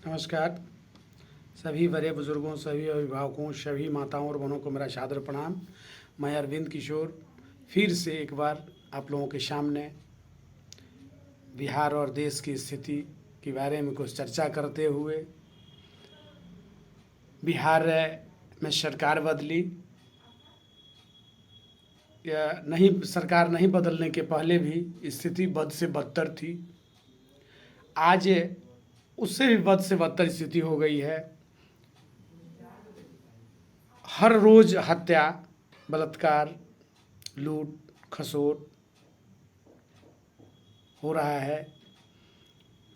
नमस्कार। सभी बड़े बुज़ुर्गों, सभी अभिभावकों, सभी माताओं और बहनों को मेरा सादर प्रणाम। मैं अरविंद किशोर फिर से एक बार आप लोगों के सामने बिहार और देश की स्थिति के बारे में कुछ चर्चा करते हुए, बिहार में सरकार बदली या नहीं, सरकार नहीं बदलने के पहले भी स्थिति बद से बदतर थी। आज उससे भी बद से बदतर स्थिति हो गई है। हर रोज़ हत्या, बलात्कार, लूट खसोट हो रहा है।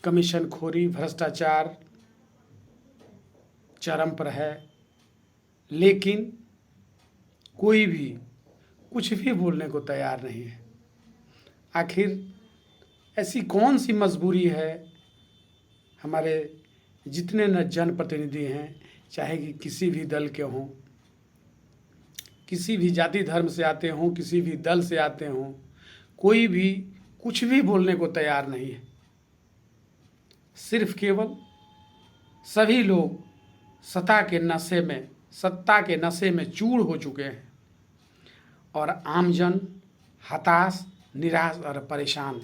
कमीशनखोरी, भ्रष्टाचार चरम पर है, लेकिन कोई भी कुछ भी बोलने को तैयार नहीं है। आखिर ऐसी कौन सी मजबूरी है हमारे जितने न जनप्रतिनिधि हैं, चाहे कि किसी भी दल के हों, किसी भी जाति धर्म से आते हों, किसी भी दल से आते हों, कोई भी कुछ भी बोलने को तैयार नहीं है। सिर्फ केवल सभी लोग सत्ता के नशे में चूर हो चुके हैं और आमजन हताश, निराश और परेशान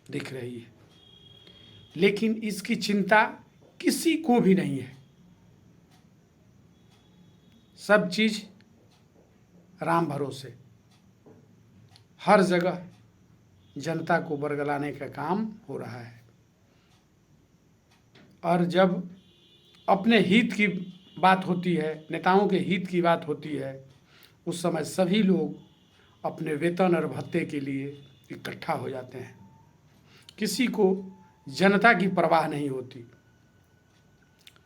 दिख रही है। लेकिन इसकी चिंता किसी को भी नहीं है। सब चीज़ राम भरोसे, हर जगह जनता को बरगलाने का काम हो रहा है। और जब अपने हित की बात होती है, नेताओं के हित की बात होती है, उस समय सभी लोग अपने वेतन और भत्ते के लिए इकट्ठा हो जाते हैं। किसी को जनता की परवाह नहीं होती।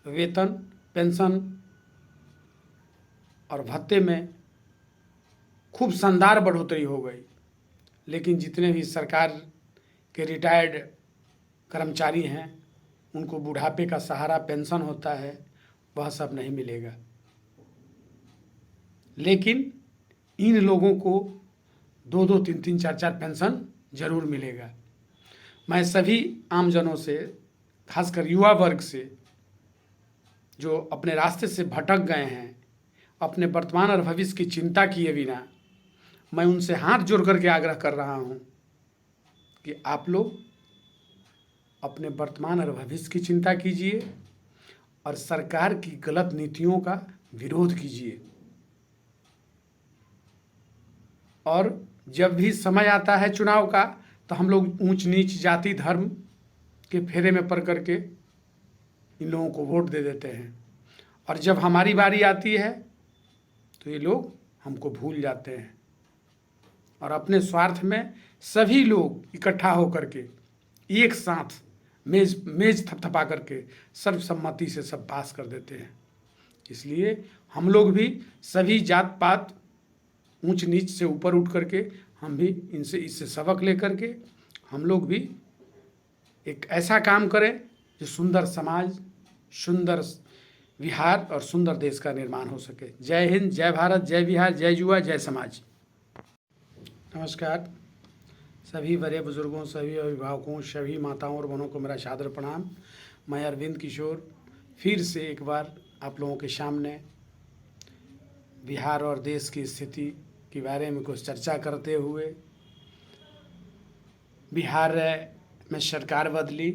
वेतन, पेंशन और भत्ते में खूब शानदार बढ़ोतरी हो गई, लेकिन जितने भी सरकार के रिटायर्ड कर्मचारी हैं, उनको बुढ़ापे का सहारा पेंशन होता है, वह सब नहीं मिलेगा। लेकिन इन लोगों को 2-2, 3-3, 4-4 पेंशन जरूर मिलेगा। मैं सभी आमजनों से, खासकर युवा वर्ग से, जो अपने रास्ते से भटक गए हैं, अपने वर्तमान और भविष्य की चिंता किए बिना, मैं उनसे हाथ जोड़ करके आग्रह कर रहा हूं कि आप लोग अपने वर्तमान और भविष्य की चिंता कीजिए और सरकार की गलत नीतियों का विरोध कीजिए। और जब भी समय आता है चुनाव का, तो हम लोग ऊंच नीच, जाति धर्म के फेरे में पड़ करके इन लोगों को वोट दे देते हैं। और जब हमारी बारी आती है तो ये लोग हमको भूल जाते हैं और अपने स्वार्थ में सभी लोग इकट्ठा होकर के एक साथ मेज थपथपा करके सर्वसम्मति से सब पास कर देते हैं। इसलिए हम लोग भी सभी जात पात, ऊंच नीच से ऊपर उठ करके हम भी इससे सबक लेकर के हम लोग भी एक ऐसा काम करें जो सुंदर समाज, सुंदर बिहार और सुंदर देश का निर्माण हो सके। जय हिंद, जय भारत, जय बिहार, जय युवा, जय समाज। नमस्कार। सभी बड़े बुज़ुर्गों, सभी अभिभावकों, सभी माताओं और बहनों को मेरा सादर प्रणाम। मैं अरविंद किशोर फिर से एक बार आप लोगों के सामने बिहार और देश की स्थिति के बारे में कुछ चर्चा करते हुए, बिहार में सरकार बदली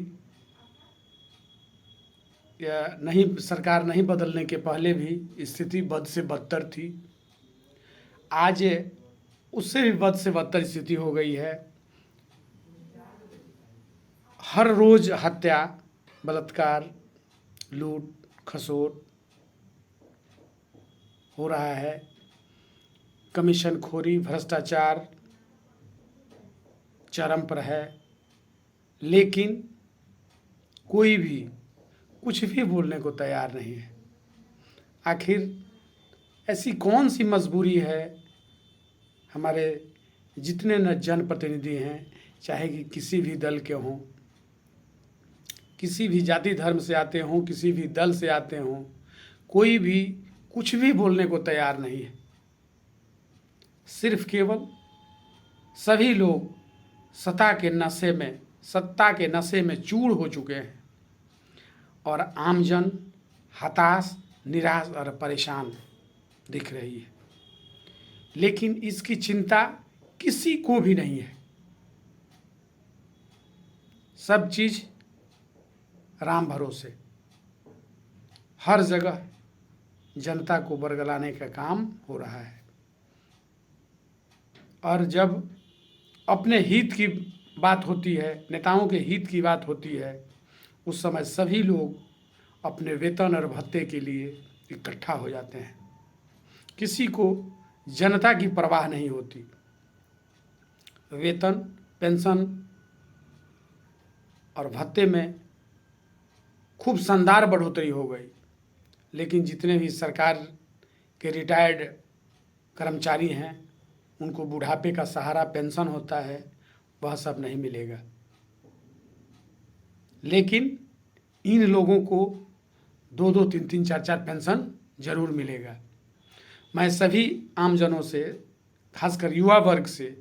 या नहीं, सरकार नहीं बदलने के पहले भी स्थिति बद से बदतर थी। आज उससे भी बद से बदतर स्थिति हो गई है। हर रोज़ हत्या, बलात्कार, लूट खसोट हो रहा है। कमीशनखोरी, भ्रष्टाचार चरम पर है, लेकिन कोई भी कुछ भी बोलने को तैयार नहीं है। आखिर ऐसी कौन सी मजबूरी है हमारे जितने न जनप्रतिनिधि हैं, चाहे कि किसी भी दल के हों, किसी भी जाति धर्म से आते हों, किसी भी दल से आते हों, कोई भी कुछ भी बोलने को तैयार नहीं है। सिर्फ केवल सभी लोग सत्ता के नशे में चूर हो चुके हैं और आमजन हताश, निराश और परेशान दिख रही है। लेकिन इसकी चिंता किसी को भी नहीं है। सब चीज़ राम भरोसे। हर जगह जनता को बरगलाने का काम हो रहा है। और जब अपने हित की बात होती है, नेताओं के हित की बात होती है, उस समय सभी लोग अपने वेतन और भत्ते के लिए इकट्ठा हो जाते हैं। किसी को जनता की परवाह नहीं होती। वेतन, पेंशन और भत्ते में खूब शानदार बढ़ोतरी हो गई, लेकिन जितने भी सरकार के रिटायर्ड कर्मचारी हैं, उनको बुढ़ापे का सहारा पेंशन होता है, वह सब नहीं मिलेगा। लेकिन इन लोगों को 2-2, 3-3, 4-4 पेंशन जरूर मिलेगा। मैं सभी आमजनों से, खासकर युवा वर्ग से,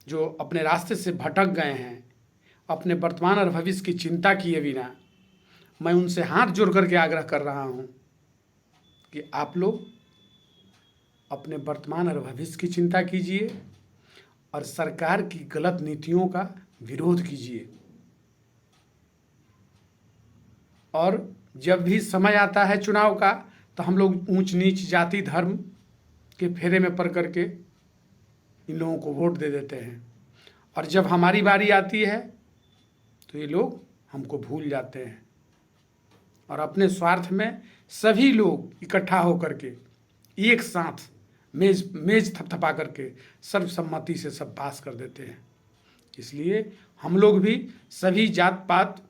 जो अपने रास्ते से भटक गए हैं, अपने वर्तमान और भविष्य की चिंता किए बिना, मैं उनसे हाथ जोड़ करके आग्रह कर रहा हूं कि आप लोग अपने वर्तमान और भविष्य की चिंता कीजिए और सरकार की गलत नीतियों का विरोध कीजिए। और जब भी समय आता है चुनाव का, तो हम लोग ऊंच नीच, जाति धर्म के फेरे में पड़ करके इन लोगों को वोट दे देते हैं। और जब हमारी बारी आती है तो ये लोग हमको भूल जाते हैं और अपने स्वार्थ में सभी लोग इकट्ठा होकर के एक साथ मेज थपथपा करके सर्वसम्मति से सब पास कर देते हैं। इसलिए हम लोग भी सभी जात पात,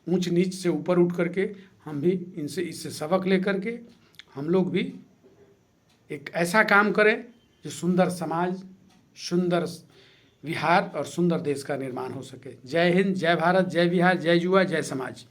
ऊंच नीच से ऊपर उठ करके हम भी इससे सबक लेकर के हम लोग भी एक ऐसा काम करें जो सुंदर समाज, सुंदर बिहार और सुंदर देश का निर्माण हो सके। जय हिंद, जय भारत, जय बिहार, जय युवा, जय समाज।